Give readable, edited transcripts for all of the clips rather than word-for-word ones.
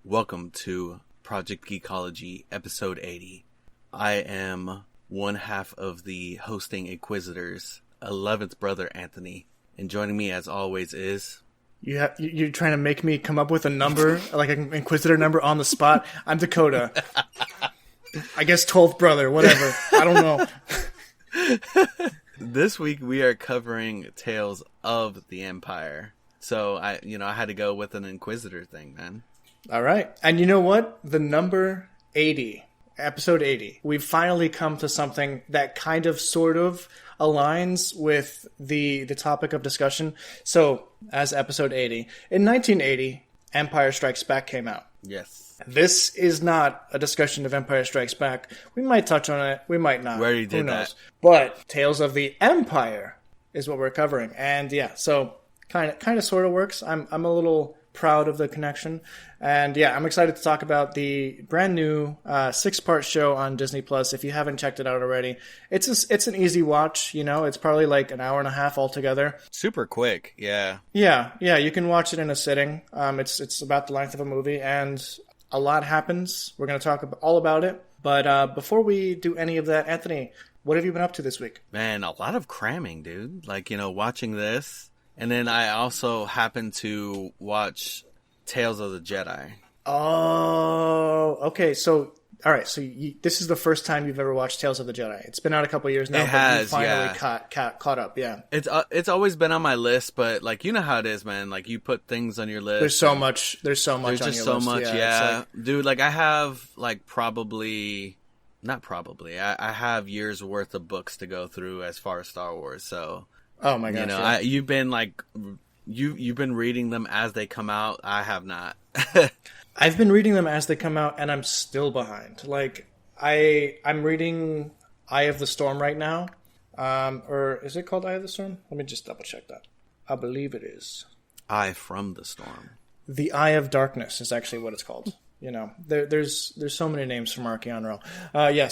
Welcome to Project Geekology, episode 80. I am one half of the hosting Inquisitors, 11th brother Anthony, and joining me as always is... You're trying to make me come up with a number, like an Inquisitor number on the spot. I'm Dakota. I guess 12th brother, whatever. I don't know. This week we are covering Tales of the Empire. So I had to go with an Inquisitor thing, man. All right. And you know what? The number 80, episode 80, we've finally come to something that kind of sort of aligns with the topic of discussion. So, as episode 80, in 1980, Empire Strikes Back came out. Yes. This is not a discussion of Empire Strikes Back. We might touch on it. We might not. We already did Who knows? that. But Tales of the Empire is what we're covering. And yeah, so kind of sort of works. I'm a little proud of the connection. And yeah, I'm excited to talk about the brand new 6-part show on Disney Plus. If you haven't checked it out already, it's an easy watch. You know, it's probably like an hour and a half altogether. Super quick, yeah. Yeah, you can watch it in a sitting. It's about the length of a movie, and a lot happens. We're going to talk all about it. But before we do any of that, Anthony, what have you been up to this week? Man, a lot of cramming, dude. Like, watching this. And then I also happened to watch Tales of the Jedi. Oh, okay. So, all right. So this is the first time you've ever watched Tales of the Jedi. It's been out a couple years now. It has, you finally yeah. caught up. Yeah. It's always been on my list, but like you know how it is, man. Like you put things on your list. There's so much. There's just on your so list. much. Yeah, dude. Like I have like I have years worth of books to go through as far as Star Wars. So. Oh my gosh! Yeah. You've been like, you've been reading them as they come out. I have not. I've been reading them as they come out, and I'm still behind. Like I'm reading Eye of the Storm right now, or is it called Eye of the Storm? Let me just double check that. I believe it is. Eye from the Storm. The Eye of Darkness is actually what it's called. There's so many names from Archeon.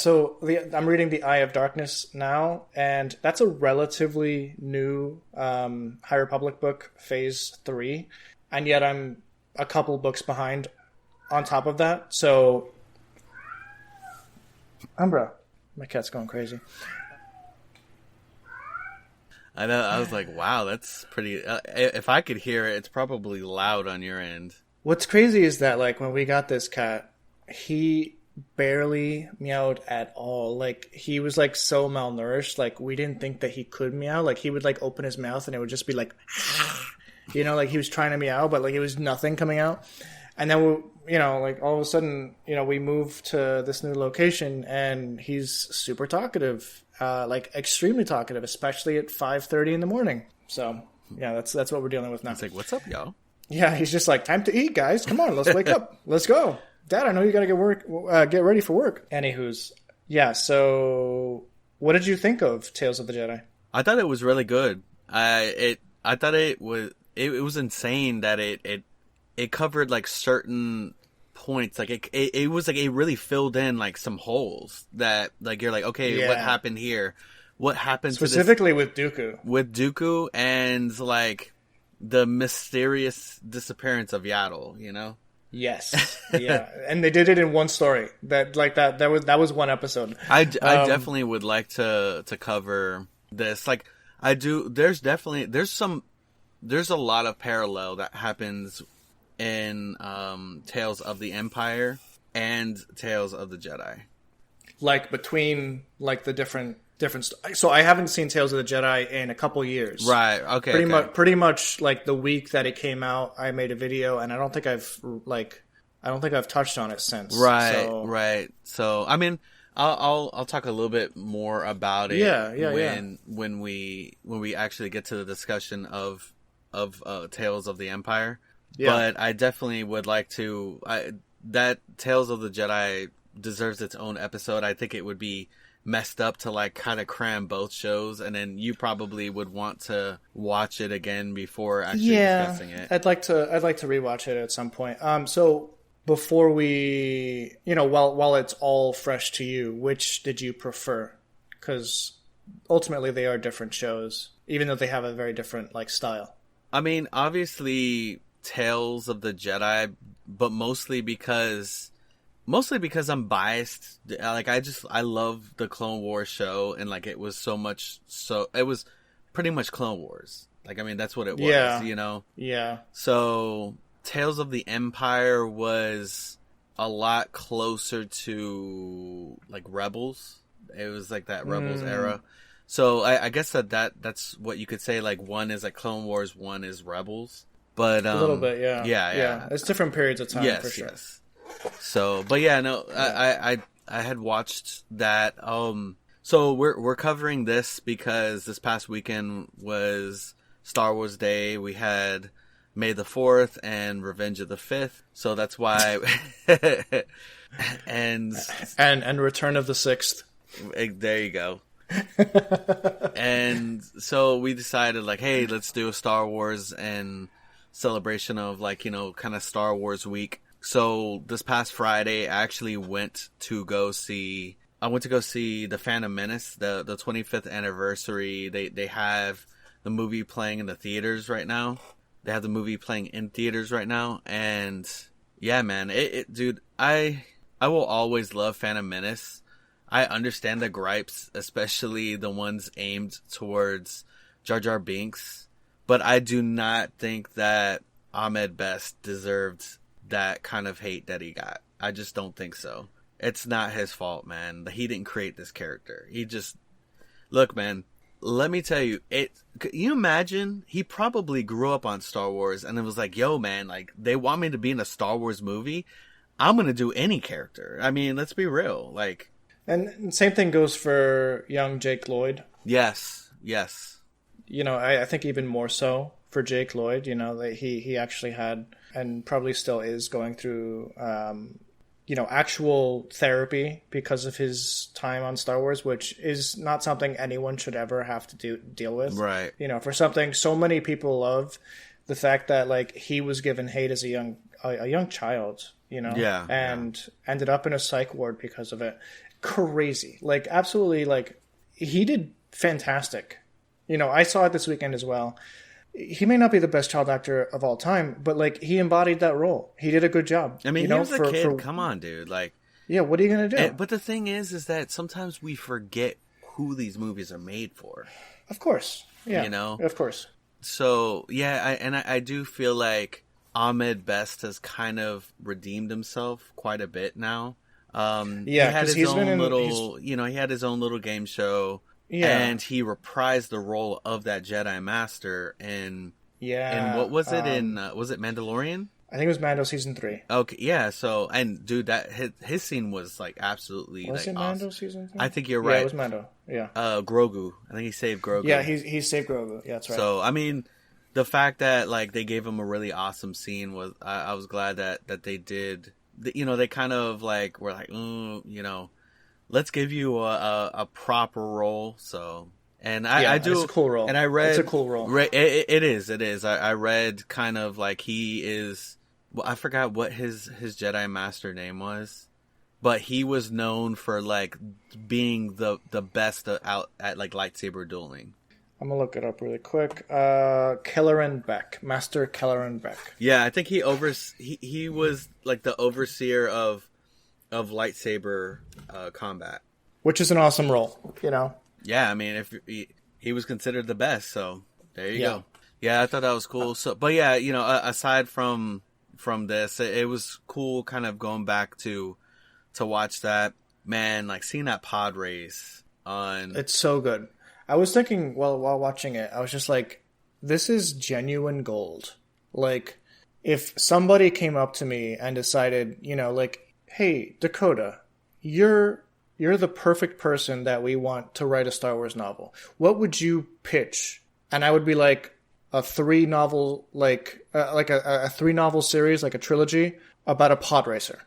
So I'm reading The Eye of Darkness now, and that's a relatively new High Republic book, Phase 3, and yet I'm a couple books behind on top of that. So, Umbra, my cat's going crazy. I know. I was like, wow, that's pretty... if I could hear it, it's probably loud on your end. What's crazy is that, like, when we got this cat, he barely meowed at all. Like, he was, like, so malnourished. Like, we didn't think that he could meow. Like, he would, like, open his mouth and it would just be like, like, he was trying to meow, but, like, it was nothing coming out. And then, like, all of a sudden, we moved to this new location and he's super talkative, like, extremely talkative, especially at 5:30 in the morning. So, yeah, that's what we're dealing with now. It's like, what's up, y'all? Yeah, he's just like, time to eat, guys. Come on, let's wake up. Let's go. Dad, I know you got to get ready for work. Anywho's, yeah, so what did you think of Tales of the Jedi? I thought it was really good. I thought it was insane that it covered like certain points. Like it was like it really filled in like some holes that like you're like, okay, yeah. What happened here? What happened specifically with Dooku? With Dooku and like the mysterious disappearance of Yaddle, Yes, yeah, and they did it in one story. That was one episode. I definitely would like to cover this. Like I do. There's a lot of parallel that happens in Tales of the Empire and Tales of the Jedi. Like between like the different. So I haven't seen Tales of the Jedi in a couple years. Right. Okay. Pretty much like the week that it came out, I made a video, and I don't think I've touched on it since. Right. Right. So I mean, I'll talk a little bit more about it. When we actually get to the discussion of Tales of the Empire. Yeah. But I definitely would like to. That Tales of the Jedi deserves its own episode. I think it would be messed up to like kind of cram both shows, and then you probably would want to watch it again before actually discussing it. I'd like to rewatch it at some point. So before we, while it's all fresh to you, which did you prefer? Because ultimately they are different shows, even though they have a very different like style. I mean, obviously Tales of the Jedi, but mostly because I'm biased. Like I love the Clone Wars show, and like it was it was pretty much Clone Wars. Like, I mean, that's what it was, you know? Yeah. So Tales of the Empire was a lot closer to like Rebels. It was like that Rebels era. So I guess that's what you could say. Like, one is like Clone Wars, one is Rebels. But a little bit, yeah. Yeah. It's different periods of time, yes, for sure. Yes. So, but yeah, no, I had watched that. So we're covering this because this past weekend was Star Wars Day. We had May the 4th and Revenge of the 5th. So that's why. and Return of the 6th. There you go. And so we decided, like, hey, let's do a Star Wars and celebration of, like, you know, kind of Star Wars week. So this past Friday, I actually went to go see the Phantom Menace, the 25th anniversary. They have the movie playing in the theaters right now. They have the movie playing in theaters right now, and yeah, man, dude, I will always love Phantom Menace. I understand the gripes, especially the ones aimed towards Jar Jar Binks, but I do not think that Ahmed Best deserved that kind of hate that he got. I just don't think so. It's not his fault, man. He didn't create this character. He just... Look, man, let me tell you, can you imagine? He probably grew up on Star Wars and it was like, yo, man, like, they want me to be in a Star Wars movie. I'm going to do any character. I mean, let's be real. Like... And same thing goes for young Jake Lloyd. Yes. You know, I think even more so for Jake Lloyd, you know, that he actually had, and probably still is, going through, you know, actual therapy because of his time on Star Wars, which is not something anyone should ever have to deal with. Right. You know, for something so many people love, the fact that, like, he was given hate as a young child, you know, and ended up in a psych ward because of it. Crazy. Like, absolutely, like, he did fantastic. You know, I saw it this weekend as well. He may not be the best child actor of all time, but, like, he embodied that role. He did a good job. I mean, he was a kid. Come on, dude. Like, yeah, what are you going to do? But the thing is that sometimes we forget who these movies are made for. Of course. Yeah. You know? Of course. So, yeah, I do feel like Ahmed Best has kind of redeemed himself quite a bit now. He had his own little game show, and he reprised the role of that Jedi Master in what was it was it Mandalorian? I think it was Mando season 3. Okay, yeah. So, and dude, that his scene was like absolutely was like it awesome. Mando season 3? I think you're right. Yeah, it was Mando. Yeah. Grogu. I think he saved Grogu. Yeah, he saved Grogu. Yeah, that's right. So, I mean, the fact that like they gave him a really awesome scene was I was glad that they did. You know, they kind of like were like, you know, let's give you a proper role. So, and I do, it's a cool role. And I read, it's a cool role. It is. I read kind of like he is. Well, I forgot what his Jedi Master name was, but he was known for like being the best out at like lightsaber dueling. I'm gonna look it up really quick. Kelleran Beck, Master Kelleran Beck. Yeah, I think he was like the overseer of lightsaber combat, which is an awesome role, you know. Yeah, I mean, if he was considered the best, so there you go. Yeah, I thought that was cool. So, but yeah, you know, aside from this, it was cool, kind of going back to watch that, man. Like seeing that pod race on. It's so good. I was thinking while watching it, I was just like, this is genuine gold. Like, if somebody came up to me and decided, you know, like, hey, Dakota, you're the perfect person that we want to write a Star Wars novel. What would you pitch? And I would be like, a 3-novel, like a 3-novel series, like a trilogy about a pod racer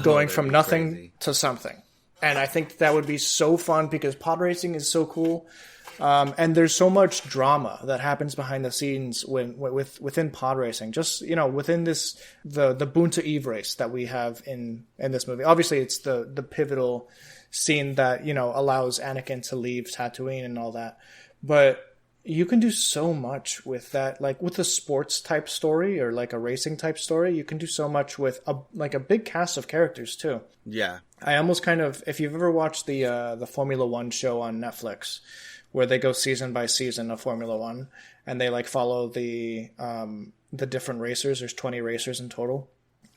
going from nothing to something. And I think that would be so fun because pod racing is so cool. And there's so much drama that happens behind the scenes within pod racing. Just, you know, within the Boon to Eve race that we have in this movie. Obviously, it's the pivotal scene that, you know, allows Anakin to leave Tatooine and all that. But you can do so much with that. Like with a sports type story or like a racing type story, you can do so much with a big cast of characters too. Yeah. I almost kind of, if you've ever watched the Formula One show on Netflix, where they go season by season of Formula One, and they like follow the different racers. There's 20 racers in total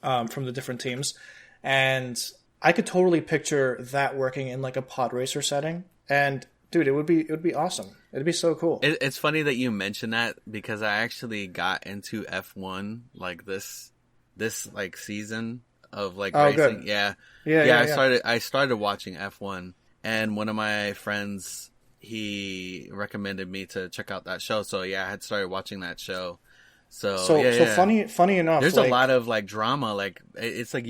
from the different teams, and I could totally picture that working in like a pod racer setting. And dude, it would be awesome. It'd be so cool. It's funny that you mentioned that because I actually got into F1 like this like season of like racing. Good. Yeah. I started watching F1, and one of my friends, he recommended me to check out that show. So yeah, I had started watching that show. So funny enough, there's like, a lot of like drama. Like it's like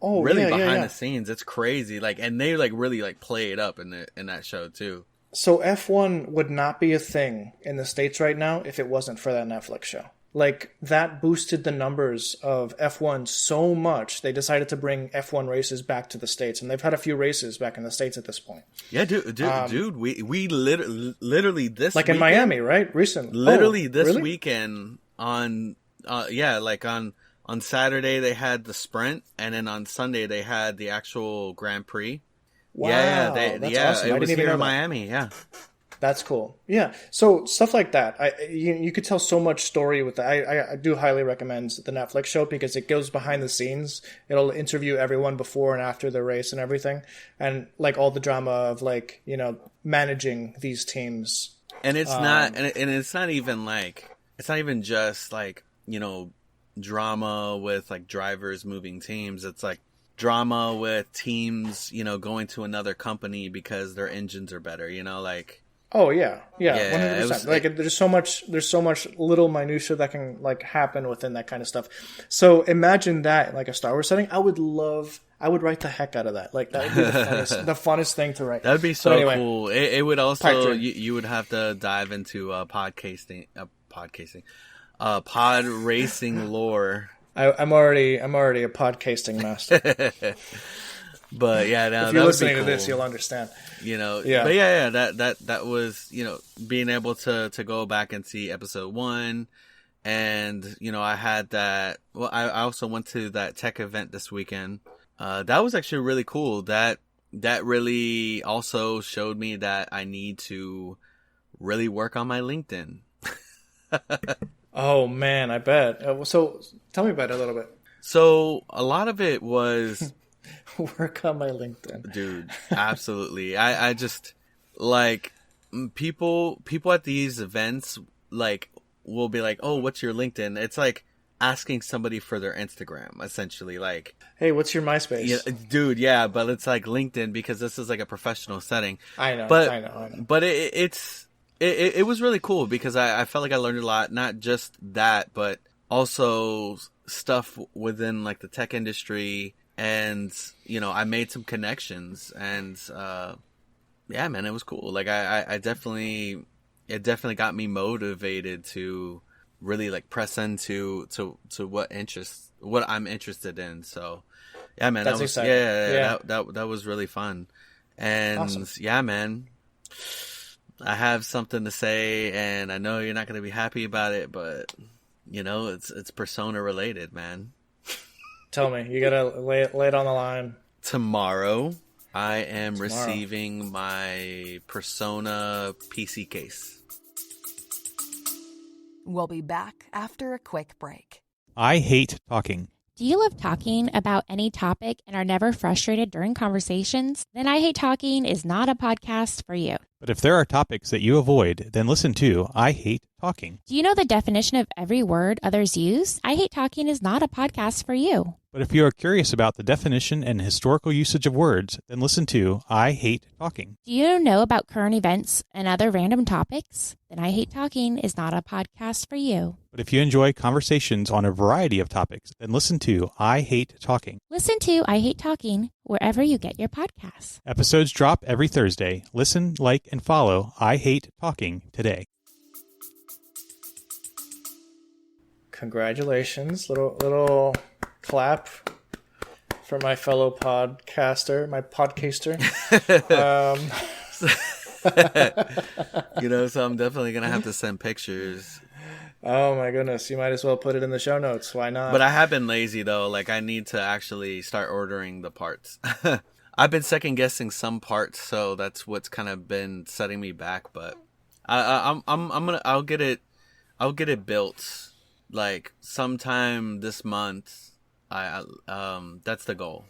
behind the scenes. It's crazy. Like, and they like really like play it up in that show too. So F1 would not be a thing in the States right now if it wasn't for that Netflix show. Like, that boosted the numbers of F1 so much, they decided to bring F1 races back to the States. And they've had a few races back in the States at this point. Yeah, dude, we literally this like weekend, in Miami, right? Recently. Literally this weekend on Saturday they had the sprint, and then on Sunday they had the actual Grand Prix. Wow, that's awesome. It was here in Miami. Yeah, that's cool. Yeah, so stuff like that. You could tell so much story with that. I do highly recommend the Netflix show because it goes behind the scenes. It'll interview everyone before and after the race and everything, and like all the drama of like managing these teams. And it's not, and it's not even like it's not even just like drama with like drivers moving teams. It's like drama with teams, going to another company because their engines are better, like. Oh yeah, 100%. Like there's so much little minutia that can like happen within that kind of stuff. So imagine that like a Star Wars setting. I would write the heck out of that. Like that would be the funnest thing to write. That'd be so anyway, cool. It would also you would have to dive into pod racing lore. I'm already a podcasting master. But yeah, if you're listening to this, you'll understand. But yeah, that was being able to go back and see episode 1, and I had that. Well, I also went to that tech event this weekend. That was actually really cool. That really also showed me that I need to really work on my LinkedIn. Oh man, I bet. So tell me about it a little bit. So a lot of it was work on my LinkedIn, dude. Absolutely. I just like people at these events like will be like, "Oh, what's your LinkedIn?" It's like asking somebody for their Instagram, essentially. Like, "Hey, what's your MySpace?" Yeah, dude. Yeah, but it's like LinkedIn because this is like a professional setting. I know. But it was really cool because I felt like I learned a lot, not just that, but also stuff within like the tech industry, and I made some connections, and yeah, man, it was cool. Like I definitely got me motivated to really like press into what I'm interested in. So yeah, man, that's exciting. That was really fun, and awesome. Yeah, man. I have something to say, and I know you're not going to be happy about it, but it's Persona related, man. Tell me, you gotta lay it on the line. Tomorrow, I am receiving my Persona PC case. We'll be back after a quick break. I hate talking. Do you love talking about any topic and are never frustrated during conversations? Then I Hate Talking is not a podcast for you. But if there are topics that you avoid, then listen to I Hate Talking. Do you know the definition of every word others use? I Hate Talking is not a podcast for you. But if you are curious about the definition and historical usage of words, then listen to I Hate Talking. Do you know about current events and other random topics? Then I Hate Talking is not a podcast for you. But if you enjoy conversations on a variety of topics, then listen to I Hate Talking. Listen to I Hate Talking wherever you get your podcasts. Episodes drop every Thursday. Listen, like, and follow I Hate Talking today. Congratulations. Little clap for my fellow podcaster, my podcaster. So I'm definitely gonna have to send pictures. Oh my goodness, you might as well put it in the show notes. Why not? But I have been lazy though. Like I need to actually start ordering the parts. I've been second guessing some parts, so that's what's kind of been setting me back. But I'll get it built like sometime this month. That's the goal.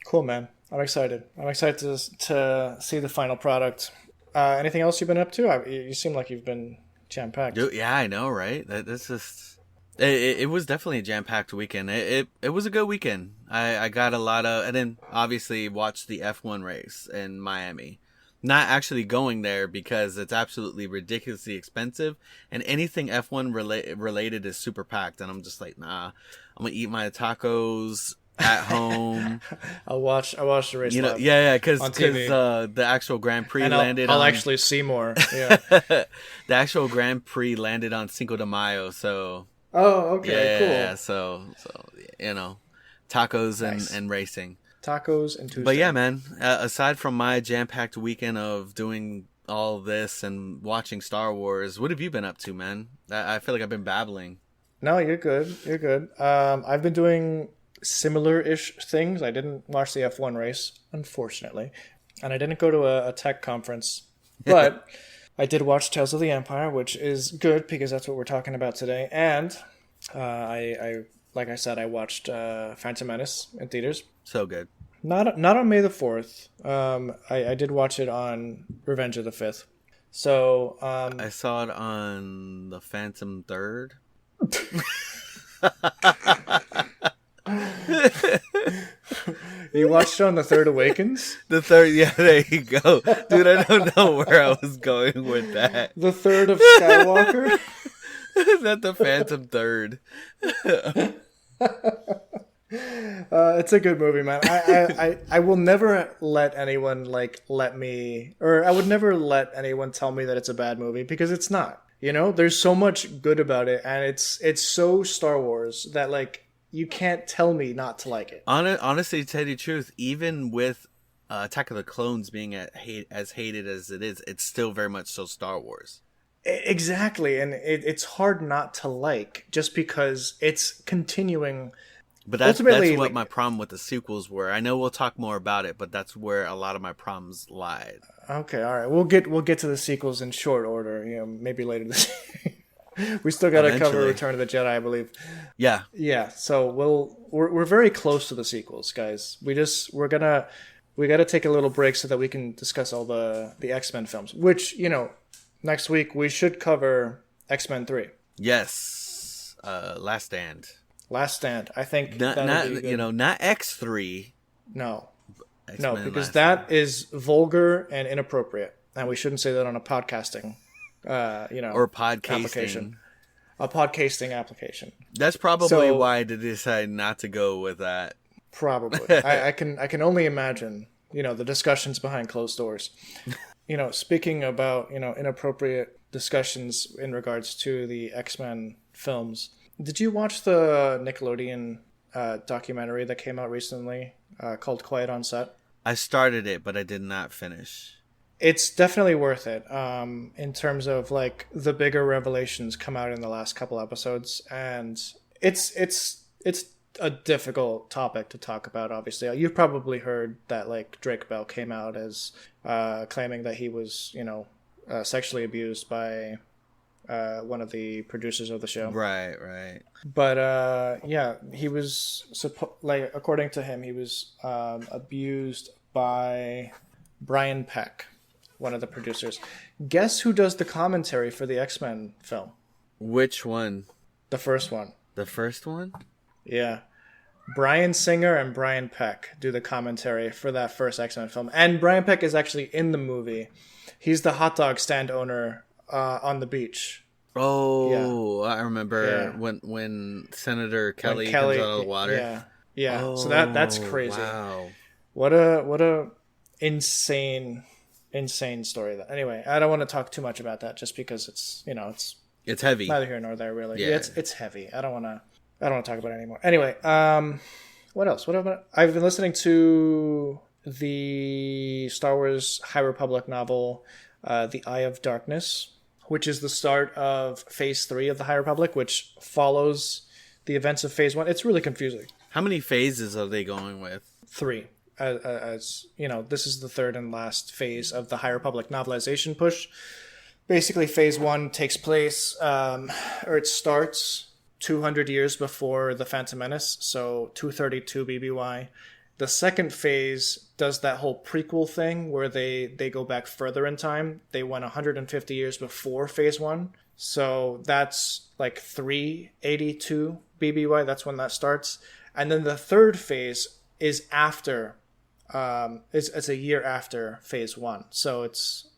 Cool, man. I'm excited. I'm excited to see the final product. Anything else you've been up to? You seem like you've been jam-packed. Yeah, I know, right? That's just... It was definitely a jam-packed weekend. It was a good weekend. I got a lot of... And then, obviously, watched the F1 race in Miami. Not actually going there because it's absolutely ridiculously expensive. And anything F1 related is super packed. And I'm just like, nah. I'm going to eat my tacos at home. I'll watch the race live. Because the actual Grand Prix landed I'll actually see more. Yeah. The actual Grand Prix landed on Cinco de Mayo, so okay, cool. Yeah, so tacos nice. and racing. Tacos and Tuesday. But yeah, man, aside from my jam-packed weekend of doing all this and watching Star Wars, what have you been up to, man? I feel like I've been babbling. No, you're good. You're good. I've been doing similar-ish things. I didn't watch the F1 race, unfortunately, and I didn't go to a tech conference, but I did watch Tales of the Empire, which is good because that's what we're talking about today. And I like I said, I watched Phantom Menace in theaters. So good. Not on May the 4th. I did watch it on Revenge of the 5th. So I saw it on the Phantom 3rd. You watched it on the Third Awakens? The third, yeah, there you go. Dude, I don't know where I was going with that. The Third of Skywalker? Is that the Phantom Third? It's a good movie, man. I will never let anyone I would never let anyone tell me that it's a bad movie because it's not. There's so much good about it, and it's so Star Wars that you can't tell me not to like it. Honestly, to tell you the truth, even with Attack of the Clones being as hated as it is, it's still very much so Star Wars. Exactly, and it's hard not to like just because it's continuing. But that's what my problem with the sequels were. I know we'll talk more about it, but that's where a lot of my problems lied. Okay, all right, we'll get to the sequels in short order. Maybe later this year. We still got to cover Return of the Jedi, I believe. Yeah. Yeah. So we're very close to the sequels, guys. We got to take a little break so that we can discuss all the X-Men films. Which next week we should cover X-Men 3. Yes. Last Stand. Last Stand. I think not X3. No. X-Men no, because that is vulgar and inappropriate, and we shouldn't say that on a podcasting. Or podcasting. A podcasting application. That's probably why I decided not to go with that. Probably. I can only imagine, the discussions behind closed doors. Speaking about, inappropriate discussions in regards to the X-Men films. Did you watch the Nickelodeon documentary that came out recently called Quiet on Set? I started it, but I did not finish. It's definitely worth it in terms of the bigger revelations come out in the last couple episodes, and it's a difficult topic to talk about. Obviously, you've probably heard that Drake Bell came out as claiming that he was sexually abused by one of the producers of the show. Right. But yeah, he was according to him, he was abused by Brian Peck, one of the producers. Guess who does the commentary for the X-Men film? Which one? The first one. The first one? Yeah. Bryan Singer and Brian Peck do the commentary for that first X-Men film. And Brian Peck is actually in the movie. He's the hot dog stand owner on the beach. Oh, yeah. I remember when Senator Kelly comes out of the water. Yeah. Oh, so that's crazy. Wow. What a insane story. Anyway, I don't want to talk too much about that just because it's heavy. Neither here nor there, really. Yeah, it's heavy. I don't want to talk about it anymore. Anyway, what else? I've been listening to the Star Wars High Republic novel, the Eye of Darkness, which is the start of Phase 3 of the High Republic, which follows the events of Phase 1. It's really confusing. How many phases are they going with? 3. As you know, this is the third and last phase of the High Republic novelization push. Basically, Phase 1 takes place, or it starts 200 years before the Phantom Menace, so 232 BBY. The second phase does that whole prequel thing where they go back further in time. They went 150 years before Phase 1. So that's like 382 BBY. That's when that starts. And then the third phase is after, it's a year after Phase 1. So it's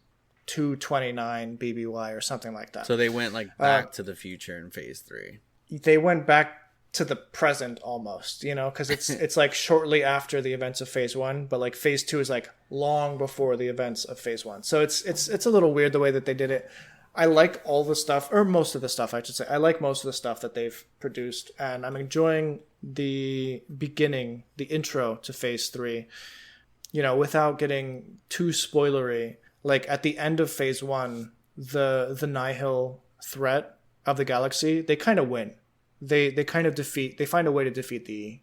229 BBY or something like that. So they went like back to the future in Phase 3. They went back to the present almost, you know, because it's like shortly after the events of Phase 1, but like Phase 2 is like long before the events of Phase 1. So it's a little weird the way that they did it. I like all the stuff, or most of the stuff, I should say. I like most of the stuff that they've produced, and I'm enjoying the beginning, the intro to Phase 3, you know, without getting too spoilery. Like at the end of Phase 1, the Nihil threat of the galaxy, they kind of win. They kind of defeat. They find a way to defeat the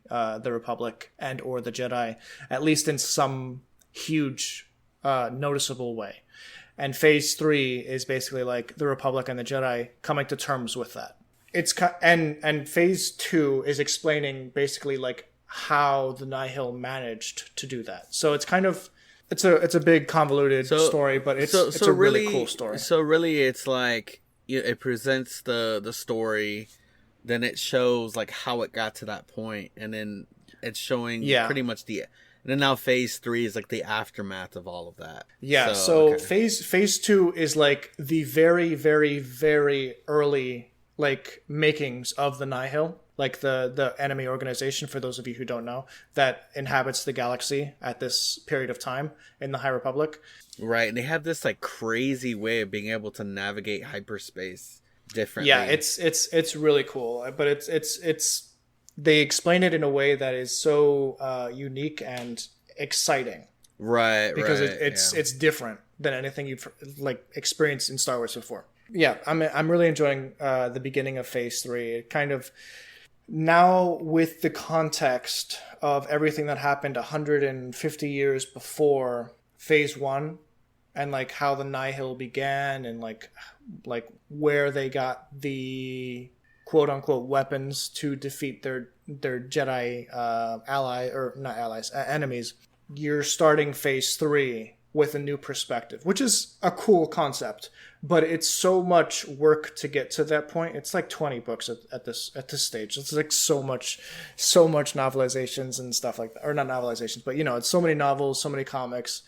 Republic and or the Jedi, at least in some huge, noticeable way. And Phase 3 is basically like the Republic and the Jedi coming to terms with that. And Phase 2 is explaining basically like how the Nihil managed to do that. So it's kind of it's a big convoluted story, but it's a really cool story. So really, it's like it presents the story. Then it shows like how it got to that point, and then it's showing pretty much and then now Phase 3 is like the aftermath of all of that. Yeah. So Phase 2 is like the very, very, very early like makings of the Nihil, like the enemy organization, for those of you who don't know, that inhabits the galaxy at this period of time in the High Republic. Right, and they have this like crazy way of being able to navigate hyperspace differently. Yeah, it's really cool, but it's they explain it in a way that is so unique and exciting. Right, because it's different than anything you've like experienced in Star Wars before. Yeah, I'm really enjoying the beginning of Phase 3. It kind of now with the context of everything that happened 150 years before Phase 1. And like how the Nihil began, and like where they got the quote unquote weapons to defeat their Jedi enemies. You're starting Phase 3 with a new perspective, which is a cool concept, but it's so much work to get to that point. It's like 20 books at this stage. It's like so much novelizations and stuff like that, or not novelizations, but you know, it's so many novels, so many comics,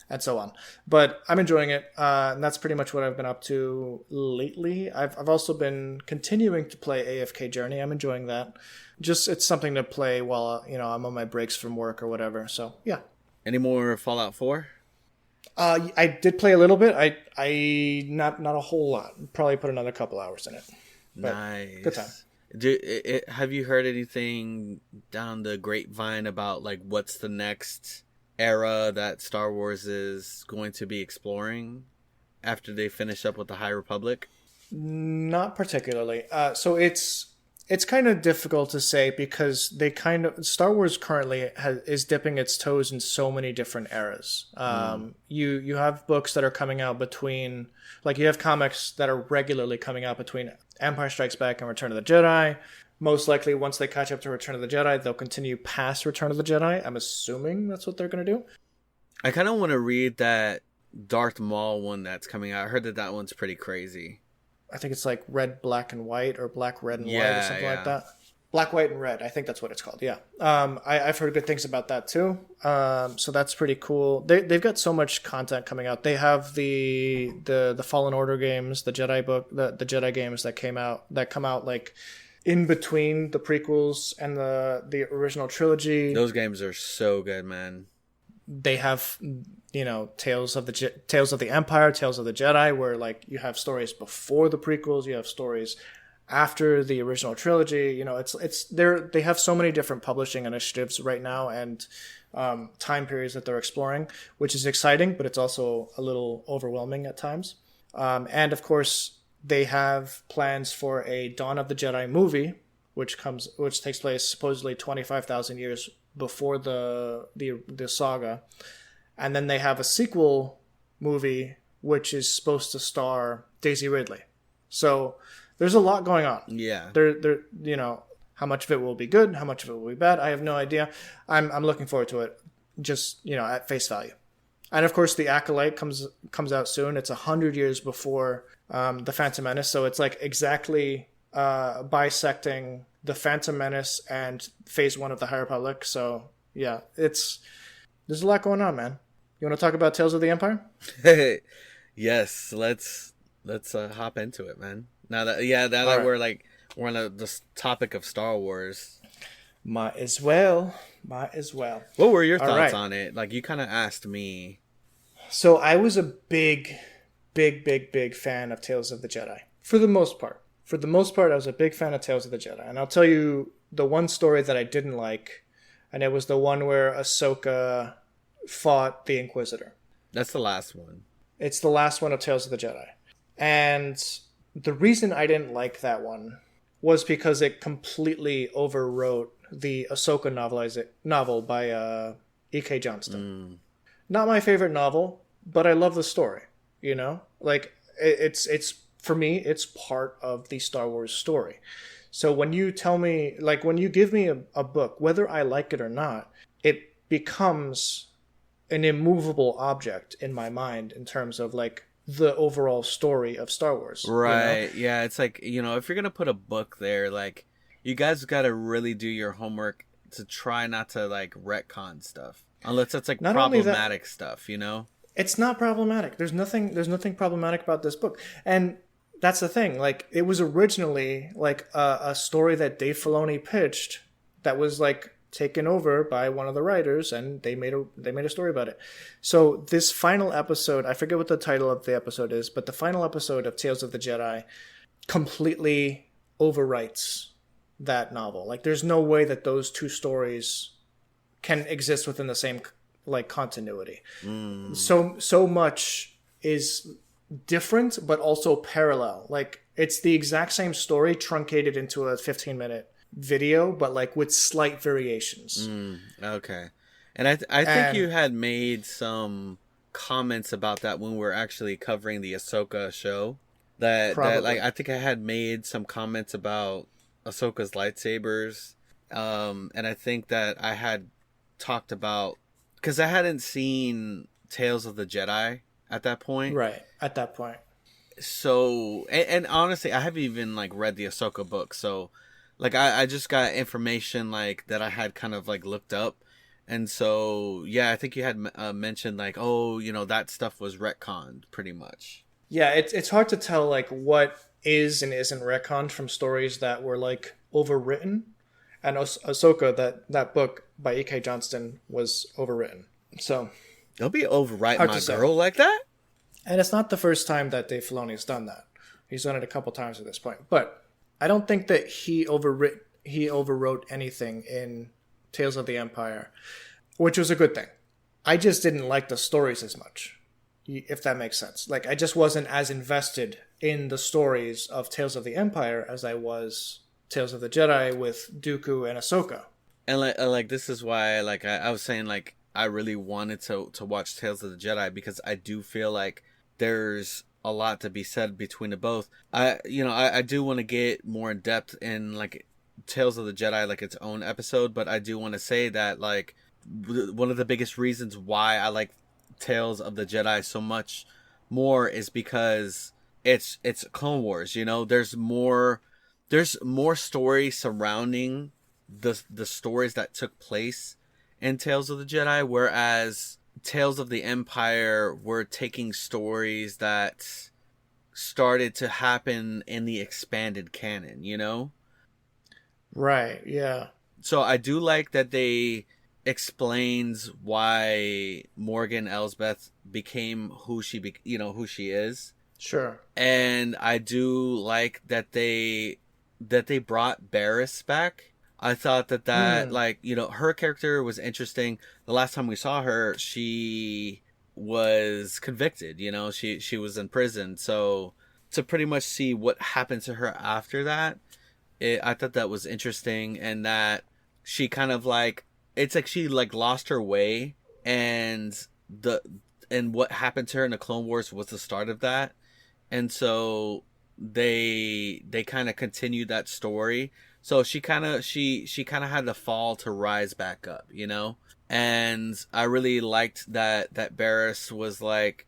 and so on. But I'm enjoying it. And that's pretty much what I've been up to lately. I've also been continuing to play AFK Journey. I'm enjoying that. Just, it's something to play while, you know, I'm on my breaks from work or whatever. So, yeah. Any more Fallout 4? I did play a little bit. I not a whole lot. Probably put another couple hours in it. But nice. Good time. Have you heard anything down the grapevine about, like, what's the next era that Star Wars is going to be exploring after they finish up with the High Republic? Not particularly. So it's kind of difficult to say because Star Wars currently is dipping its toes in so many different eras. You have books that are coming out between, like you have comics that are regularly coming out between Empire Strikes Back and Return of the Jedi. Most likely, once they catch up to Return of the Jedi, they'll continue past Return of the Jedi. I'm assuming that's what they're going to do. I kind of want to read that Darth Maul one that's coming out. I heard that one's pretty crazy. I think it's like red, black, and white, or black, red, and white, or something like that. Black, white, and red. I think that's what it's called. Yeah. I've heard good things about that too. So that's pretty cool. They've got so much content coming out. They have the Fallen Order games, the Jedi book, the Jedi games that come out like in between the prequels and the original trilogy. Those games are so good, man. They have, you know, Tales of the Empire, Tales of the Jedi, where like you have stories before the prequels, you have stories after the original trilogy. You know, they have so many different publishing initiatives right now and time periods that they're exploring, which is exciting, but it's also a little overwhelming at times. And of course, they have plans for a Dawn of the Jedi movie, which takes place supposedly 25,000 years before the saga, and then they have a sequel movie which is supposed to star Daisy Ridley. So there's a lot going on. Yeah. There, you know, how much of it will be good, how much of it will be bad, I have no idea. I'm looking forward to it, just, you know, at face value. And of course, The Acolyte comes out soon. It's 100 years before the Phantom Menace, so it's like exactly bisecting the Phantom Menace and Phase 1 of the High Republic. So yeah, there's a lot going on, man. You want to talk about Tales of the Empire? Yes, let's hop into it, man. Now that we're on this topic of Star Wars. Might as well. What were your thoughts on it? Like, you kind of asked me. So I was a big fan of Tales of the Jedi. For the most part, I was a big fan of Tales of the Jedi. And I'll tell you the one story that I didn't like, and it was the one where Ahsoka fought the Inquisitor. That's the last one. It's the last one of Tales of the Jedi. And the reason I didn't like that one was because it completely overwrote the Ahsoka novel by E.K. Johnston. Not my favorite novel, but I love the story, you know? Like, it's for me, it's part of the Star Wars story. So when you tell me, like, when you give me a book, whether I like it or not, it becomes an immovable object in my mind in terms of, like, the overall story of Star Wars. Right. You know? Yeah, it's like, you know, if you're going to put a book there, like, you guys got to really do your homework to try not to, like, retcon stuff. Unless it's, like, not problematic stuff, you know? It's not problematic. There's nothing problematic about this book. And that's the thing. Like, it was originally, like, a story that Dave Filoni pitched that was, like, taken over by one of the writers, and they made a story about it. So this final episode, I forget what the title of the episode is, but the final episode of Tales of the Jedi completely overwrites that novel. Like, there's no way that those two stories can exist within the same, like, continuity. So much is different, but also parallel. Like, it's the exact same story truncated into a 15-minute video, but, like, with slight variations. Okay. And I think you had made some comments about that when we were actually covering the Ahsoka show. That like, I think I had made some comments about Ahsoka's lightsabers. And I think that I had talked about, because I hadn't seen Tales of the Jedi at that point. Right, at that point. So, and honestly, I haven't even, like, read the Ahsoka book, so, like, I just got information, like, that I had kind of, like, looked up. And so, yeah, I think you had mentioned, like, oh, you know, that stuff was retconned, pretty much. Yeah, it's hard to tell, like, what is and isn't retconned from stories that were, like, overwritten. And Ahsoka, that book by E.K. Johnston, was overwritten. So, don't be overwriting my girl like that. And it's not the first time that Dave Filoni's done that. He's done it a couple times at this point. But I don't think that he overwrote anything in Tales of the Empire, which was a good thing. I just didn't like the stories as much, if that makes sense. Like, I just wasn't as invested in the stories of Tales of the Empire as I was Tales of the Jedi with Dooku and Ahsoka. And like this is why, like, I was saying, like, I really wanted to watch Tales of the Jedi, because I do feel like there's a lot to be said between the both. I do want to get more in depth in, like, Tales of the Jedi, like, its own episode, but I do want to say that, like, one of the biggest reasons why I like Tales of the Jedi so much more is because it's Clone Wars, you know? There's more story surrounding the stories that took place in Tales of the Jedi, whereas Tales of the Empire were taking stories that started to happen in the expanded canon, you know? Right, yeah. So I do like that they explains why Morgan Elsbeth became who she is. Sure. And I do like that they that they brought Barriss back. I thought that like, you know, her character was interesting. The last time we saw her, she was convicted, you know, she was in prison. So to pretty much see what happened to her after that, I thought that was interesting. And that she kind of like, it's like she like lost her way, and what happened to her in the Clone Wars was the start of that. And so they kind of continued that story. So she kind of had to fall to rise back up, you know? And I really liked that Barriss was like,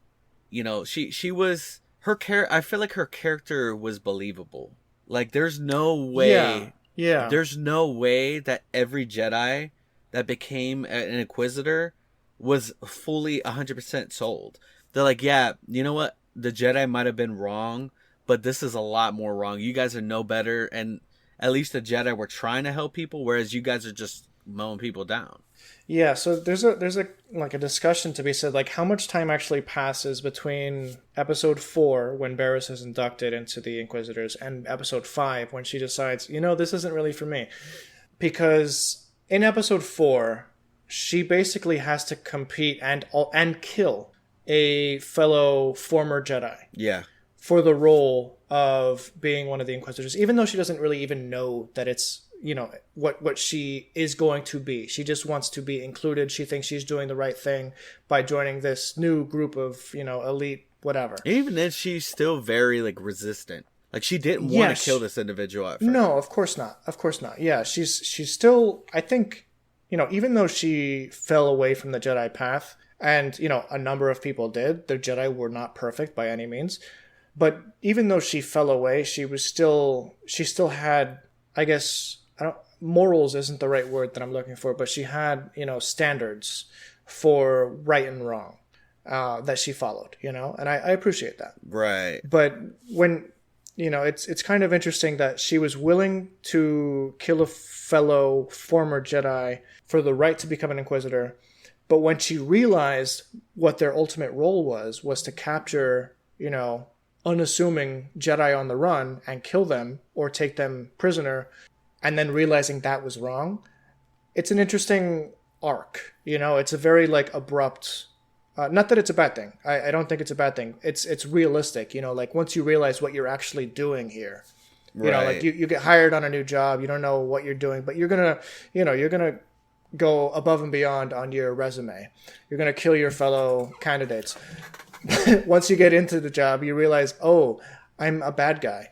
you know, she was I feel like her character was believable. Like there's no way there's no way that every Jedi that became an Inquisitor was fully 100% sold. They're like, yeah, you know what? The Jedi might have been wrong, but this is a lot more wrong. You guys are no better, and at least the Jedi were trying to help people, whereas you guys are just mowing people down. Yeah, so there's a like a discussion to be said, like how much time actually passes between episode 4 when Barriss is inducted into the Inquisitors and episode 5 when she decides, you know, this isn't really for me. Because in episode 4, she basically has to compete and kill a fellow former Jedi. Yeah. For the role of being one of the Inquisitors, even though she doesn't really even know that it's, you know, what she is going to be. She just wants to be included. She thinks she's doing the right thing by joining this new group of, you know, elite whatever. Even then, she's still very like resistant. Like she didn't want to kill this individual at first. No, of course not. Of course not. Yeah, she's still, I think, you know, even though she fell away from the Jedi path, and, you know, a number of people did, the Jedi were not perfect by any means. But even though she fell away, she still had, I guess, morals isn't the right word that I'm looking for, but she had, you know, standards for right and wrong that she followed, you know, and I appreciate that. Right. But when, you know, it's kind of interesting that she was willing to kill a fellow former Jedi for the right to become an Inquisitor, but when she realized what their ultimate role was to capture, you know, unassuming Jedi on the run and kill them or take them prisoner, and then realizing that was wrong, it's an interesting arc. You know, it's a very like abrupt, not that it's a bad thing. I don't think it's a bad thing. It's realistic, you know, like once you realize what you're actually doing here, you know, like you get hired on a new job, you don't know what you're doing, but you're going to go above and beyond on your resume. You're going to kill your fellow candidates. Once you get into the job, you realize, oh, I'm a bad guy.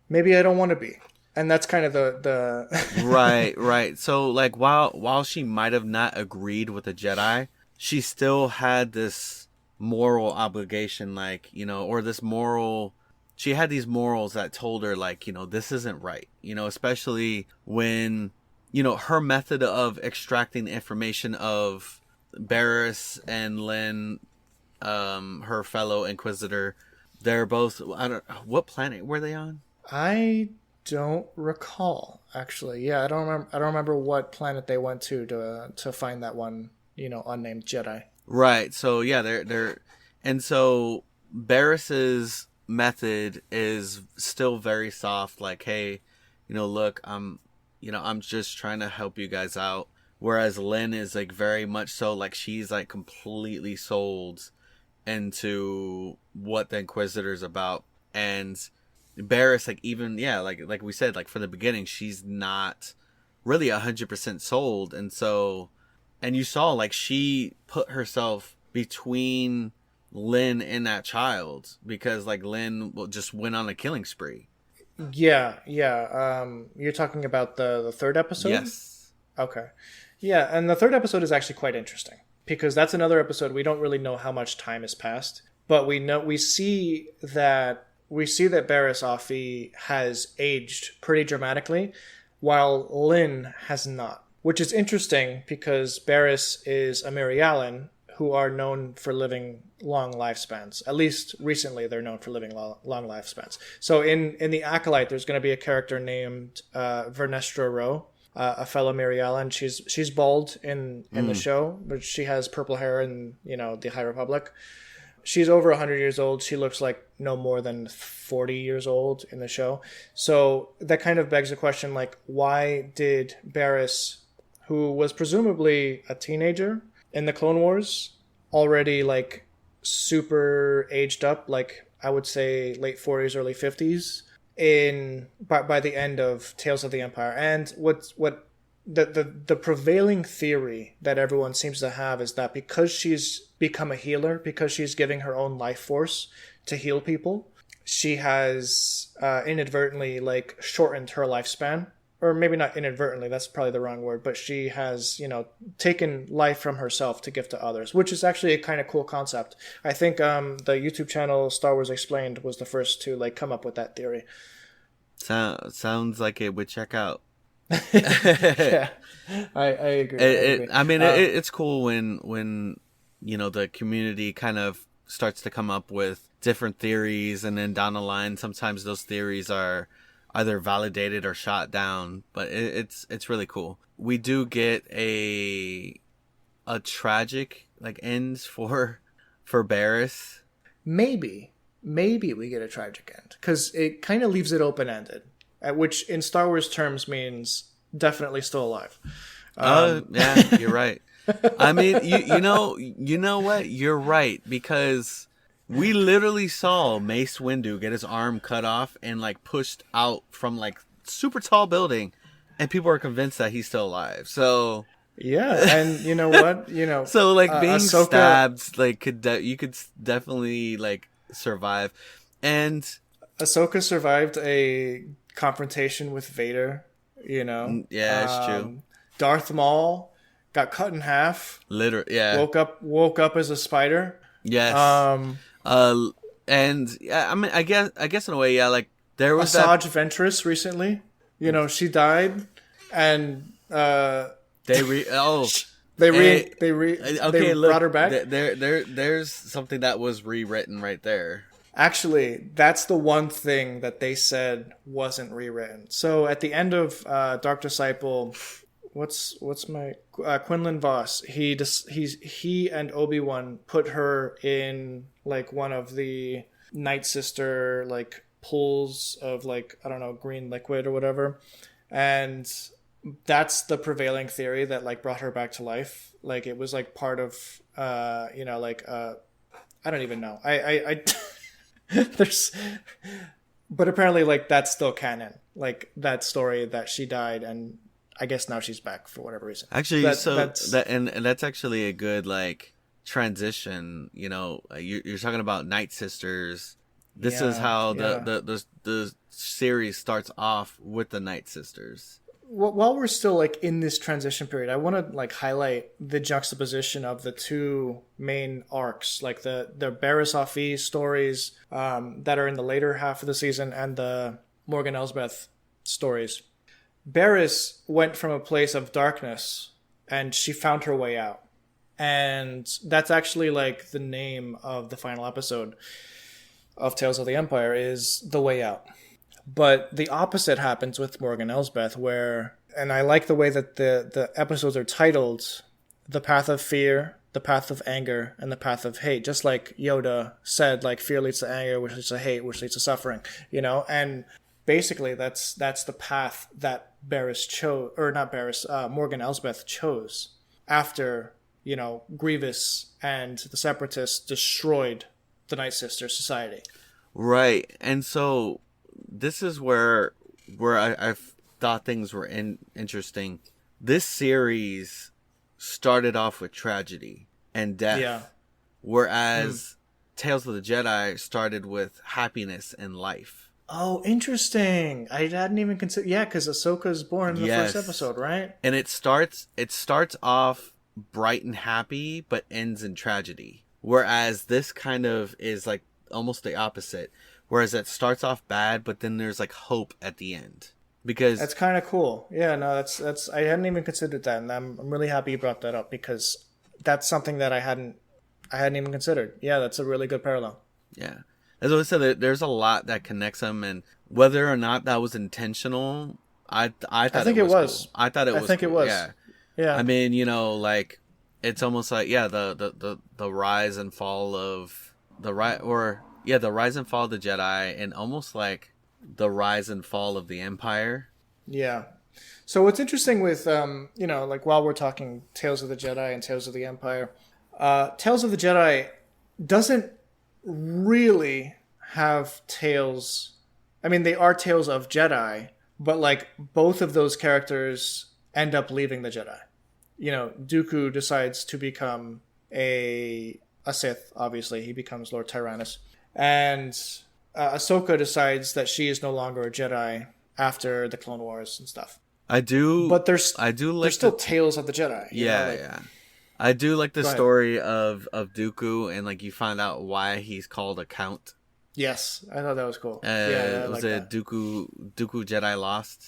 Maybe I don't want to be. And that's kind of the right. So like while she might have not agreed with the Jedi, she still had this moral obligation, like, you know, or this moral, she had these morals that told her like, you know, this isn't right, you know, especially when, you know, her method of extracting the information of Barriss and Lynn, her fellow Inquisitor, they're both, what planet were they on? I don't recall, actually. Yeah, I don't remember what planet they went to find that one, you know, unnamed Jedi. Right. So yeah, they're and so Barriss's method is still very soft, like, hey, you know, look, I'm just trying to help you guys out. Whereas Lynn is like very much so like she's like completely sold into what the Inquisitor's about. And Barriss, like, even, yeah, like we said, like from the beginning, she's not really 100% sold. And so, and you saw like she put herself between Lynn and that child because like Lynn just went on a killing spree. Yeah. You're talking about the third episode? Yes. Okay. Yeah, and the third episode is actually quite interesting because that's another episode we don't really know how much time has passed, but we see that Barriss Offee has aged pretty dramatically, while Lynn has not, which is interesting because Barriss is a Mirialan who are known for living long lifespans. At least recently, they're known for living long lifespans. So in the Acolyte, there's going to be a character named Vernestra Rowe, a fellow Mirialan. She's bald in the show, but she has purple hair in, you know, the High Republic. she's over 100 years old. She looks like no more than 40 years old in the show. So that kind of begs the question, like, why did Barriss, who was presumably a teenager in the Clone Wars, already like super aged up, like I would say late 40s, early 50s, by the end of Tales of the Empire? And what the prevailing theory that everyone seems to have is that because she's become a healer, because she's giving her own life force to heal people, she has inadvertently like shortened her lifespan. Or maybe not inadvertently, that's probably the wrong word, but she has, taken life from herself to give to others, which is actually a kind of cool concept. I think the YouTube channel Star Wars Explained was the first to like come up with that theory. Sounds like it would check out. Yeah, I agree. It's cool when the community kind of starts to come up with different theories, and then down the line, sometimes those theories are either validated or shot down. But it's really cool. We do get a tragic like ends for Barriss. Maybe we get a tragic end because it kind of leaves it open ended, which in Star Wars terms means definitely still alive. Yeah, you're right. I mean, you know what? You're right, because we literally saw Mace Windu get his arm cut off and like pushed out from like super tall building, and people are convinced that he's still alive. So yeah, and you know what? So like being Ahsoka... stabbed, like you could definitely like survive, and Ahsoka survived a confrontation with Vader. Yeah, it's true. Darth Maul got cut in half. Literally, yeah. Woke up as a spider. Yes. And yeah, I mean, I guess in a way, yeah. Like there was Asajj Ventress recently. She died, and they brought her back. There's something that was rewritten right there. Actually, that's the one thing that they said wasn't rewritten. So at the end of Dark Disciple, what's my Quinlan Voss? He and Obi-Wan put her in like one of the Night Sister like pools of like, I don't know, green liquid or whatever, and that's the prevailing theory that like brought her back to life. Like it was like part of I don't even know. I but apparently like that's still canon, like that story that she died, and I guess now she's back for whatever reason. Actually, that's actually a good like transition. You're talking about Night Sisters. This is how the series starts off with the Night Sisters. While we're still like in this transition period, I want to like highlight the juxtaposition of the two main arcs, like the Barriss Offee stories that are in the later half of the season, and the Morgan Elsbeth stories. Barriss went from a place of darkness, and she found her way out, and that's actually like the name of the final episode of Tales of the Empire is The Way Out. But the opposite happens with Morgan Elsbeth, where, and I like the way that the episodes are titled, The Path of Fear, The Path of Anger, and The Path of Hate. Just like Yoda said, like, fear leads to anger, which leads to hate, which leads to suffering, and basically that's the path that Barriss chose, or not Barriss, Morgan Elsbeth chose after, Grievous and the Separatists destroyed the Night Sister society. Right. And so this is where I thought things were interesting. This series started off with tragedy and death, whereas Tales of the Jedi started with happiness and life. Oh, interesting. I hadn't even considered. Yeah, because Ahsoka's born in the first episode, right? And it starts off bright and happy, but ends in tragedy. Whereas this kind of is like almost the opposite. Whereas it starts off bad, but then there's like hope at the end. Because that's kind of cool. Yeah, no, that's I hadn't even considered that, and I'm really happy you brought that up, because that's something that I hadn't even considered. Yeah, that's a really good parallel. Yeah. As I said, there's a lot that connects them, and whether or not that was intentional, I think it was. Cool. I thought it was. I think cool. It was. Yeah. Yeah. I mean, like it's almost like the rise and fall of the rise and fall of the Jedi, and almost like the rise and fall of the Empire. Yeah. So what's interesting with like while we're talking Tales of the Jedi and Tales of the Empire, Tales of the Jedi doesn't really have tales. I mean, they are tales of Jedi, but like both of those characters end up leaving the Jedi. Dooku decides to become a Sith. Obviously, he becomes Lord Tyrannus, and Ahsoka decides that she is no longer a Jedi after the Clone Wars and stuff. But there's still tales of the Jedi. Yeah. I do like the story of Dooku, and like you find out why he's called a count. Yes, I thought that was cool. Was it Dooku Jedi Lost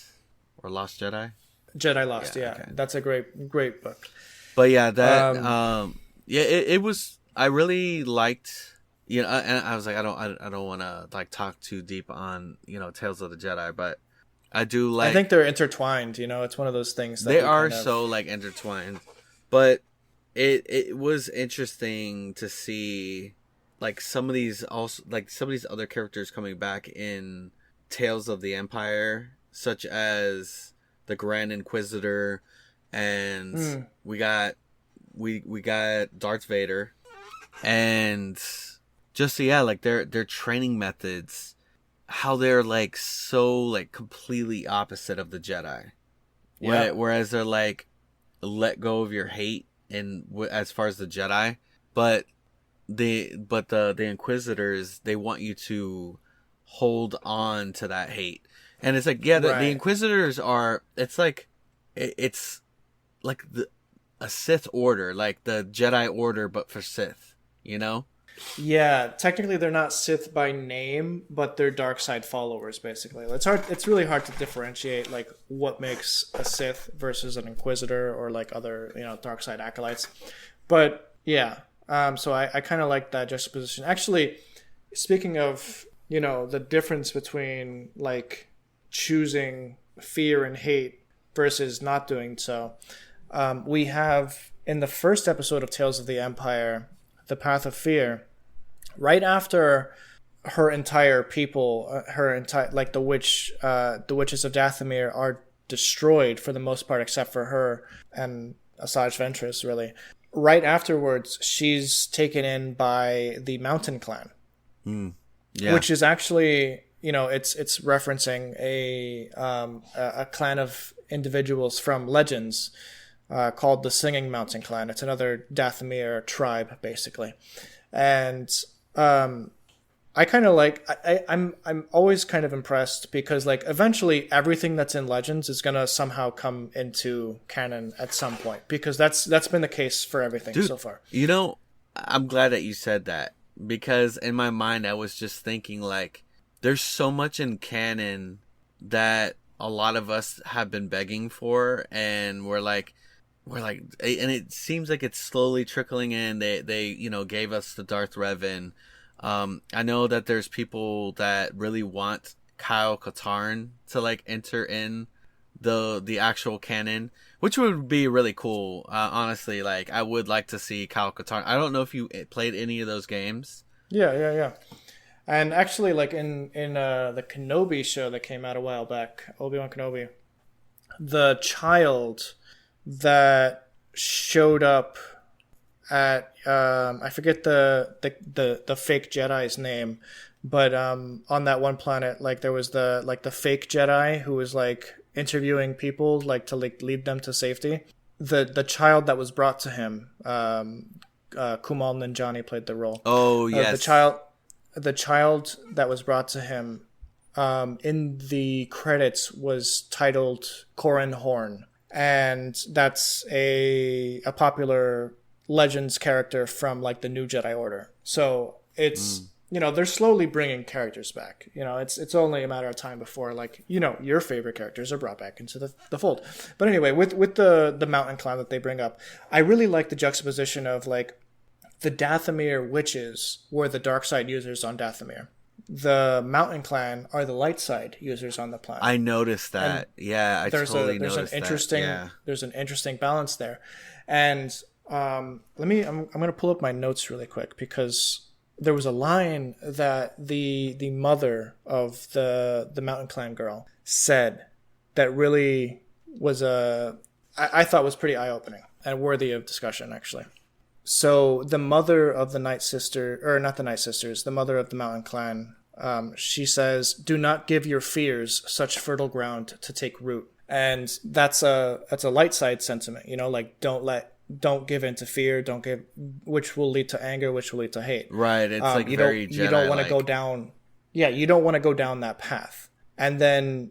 or Lost Jedi? Jedi Lost, yeah. Okay. That's a great book. But yeah, that it was. I really liked, and I was like, I don't want to like talk too deep on Tales of the Jedi, but I do like. I think they're intertwined. It's one of those things that they are so like intertwined, but it was interesting to see like some of these other characters coming back in Tales of the Empire, such as the Grand Inquisitor, and we got Darth Vader, and just like their training methods, how they're like so like completely opposite of the Jedi. Yeah. Whereas they're like let go of your hate as far as the Jedi, but the Inquisitors, they want you to hold on to that hate. And it's like, the Inquisitors are, it's like a Sith order, like the Jedi order, but for Sith, Yeah, technically they're not Sith by name, but they're dark side followers, basically. It's really hard to differentiate like what makes a Sith versus an Inquisitor or like other, dark side acolytes. But yeah, so I kind of like that juxtaposition. Actually, speaking of, the difference between like choosing fear and hate versus not doing so, we have in the first episode of Tales of the Empire, The Path of Fear, right after her entire people, the witches of Dathomir are destroyed for the most part, except for her and Asajj Ventress, really. Right afterwards, she's taken in by the Mountain Clan, which is actually, it's referencing a clan of individuals from Legends called the Singing Mountain Clan. It's another Dathomir tribe, basically. And I kind of like, I'm always kind of impressed because like eventually everything that's in Legends is going to somehow come into canon at some point, because that's been the case for everything so far. I'm glad that you said that, because in my mind I was just thinking like there's so much in canon that a lot of us have been begging for, and we're like, and it seems like it's slowly trickling in. They gave us the Darth Revan. I know that there's people that really want Kyle Katarn to like enter in the actual canon, which would be really cool. Honestly, like I would like to see Kyle Katarn. I don't know if you played any of those games. Yeah. And actually, like in the Kenobi show that came out a while back, Obi-Wan Kenobi, the child that showed up at I forget the fake Jedi's name, but on that one planet, like there was the fake Jedi who was like interviewing people like to like lead them to safety. The child that was brought to him, Kumail Nanjiani played the role. Oh yes, the child that was brought to him in the credits was titled Corran Horn, and that's a popular Legends character from like the New Jedi Order. So it's they're slowly bringing characters back. It's only a matter of time before like your favorite characters are brought back into the fold. But anyway, with the Mountain Clan that they bring up, I really like the juxtaposition of like the Dathomir witches were the dark side users on Dathomir. The Mountain Clan are the light side users on the planet. I noticed that. I totally noticed that. There's an interesting balance there. And I'm going to pull up my notes really quick because there was a line that the mother of the Mountain Clan girl said that really was I thought was pretty eye-opening and worthy of discussion, actually. So the mother of the Night Sister, or not the Night Sisters, the mother of the Mountain Clan, she says, "Do not give your fears such fertile ground to take root." And that's a light side sentiment, you know, like don't give in to fear, which will lead to anger, which will lead to hate. Right. It's like very Jedi. You don't want to go down. Yeah, you don't want to go down that path. And then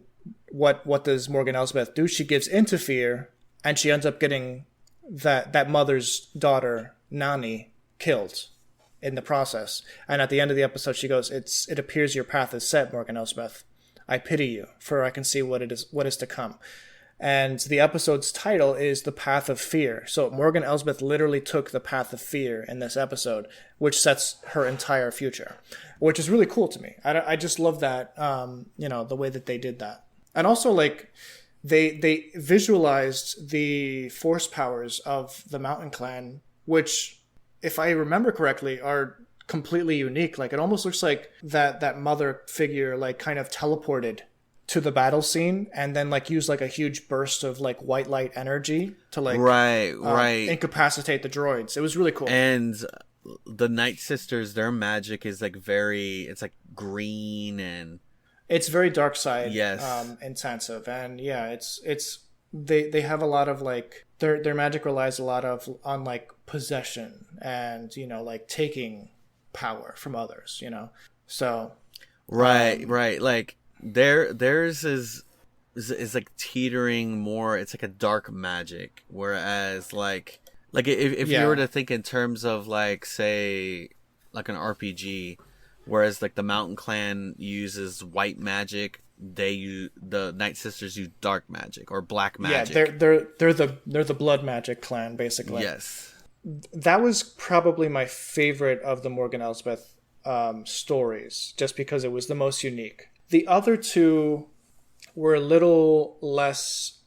what does Morgan Elsbeth do? She gives into fear, and she ends up getting that mother's daughter, Nani, killed in the process. And at the end of the episode, she goes, "It appears your path is set, Morgan Elsbeth. I pity you, for I can see what is to come." And the episode's title is The Path of Fear. So Morgan Elsbeth literally took the path of fear in this episode, which sets her entire future, which is really cool to me. I just love that, the way that they did that. And also, like, they visualized the force powers of the Mountain Clan, which, if I remember correctly, are completely unique. Like, it almost looks like that mother figure, like, kind of teleported to the battle scene and then, like, used, like, a huge burst of, like, white light energy to, like, right, incapacitate the droids. It was really cool. And the Night Sisters, their magic is, like, it's, like, green and... It's very dark side, yes, intensive. And, yeah, they have a lot of, like... Their magic relies a lot on, like, possession and, you know, like, taking power from others, you know? So... Right. Like... Theirs is like teetering more. It's like a dark magic, whereas like if you were to think in terms of, like, say, like an RPG, whereas like the Mountain Clan uses white magic, the Night Sisters use dark magic or black magic. Yeah, they're the blood magic clan, basically. Yes, that was probably my favorite of the Morgan Elsbeth stories, just because it was the most unique. The other two were a little less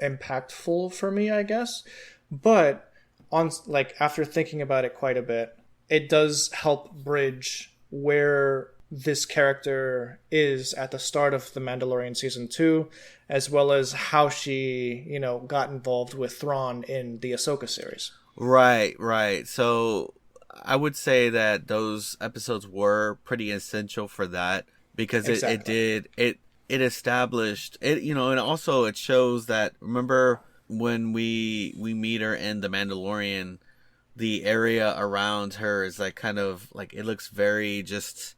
impactful for me, I guess. But after thinking about it quite a bit, it does help bridge where this character is at the start of The Mandalorian Season 2, as well as how she, you know, got involved with Thrawn in the Ahsoka series. Right. So I would say that those episodes were pretty essential for that. Because it established it, you know, and also it shows that, remember when we meet her in The Mandalorian, the area around her is like kind of like, it looks very just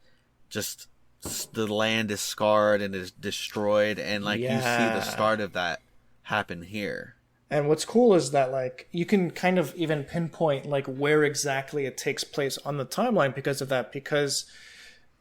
the land is scarred and is destroyed, and like you see the start of that happen here. And what's cool is that, like, you can kind of even pinpoint, like, where exactly it takes place on the timeline because of that, because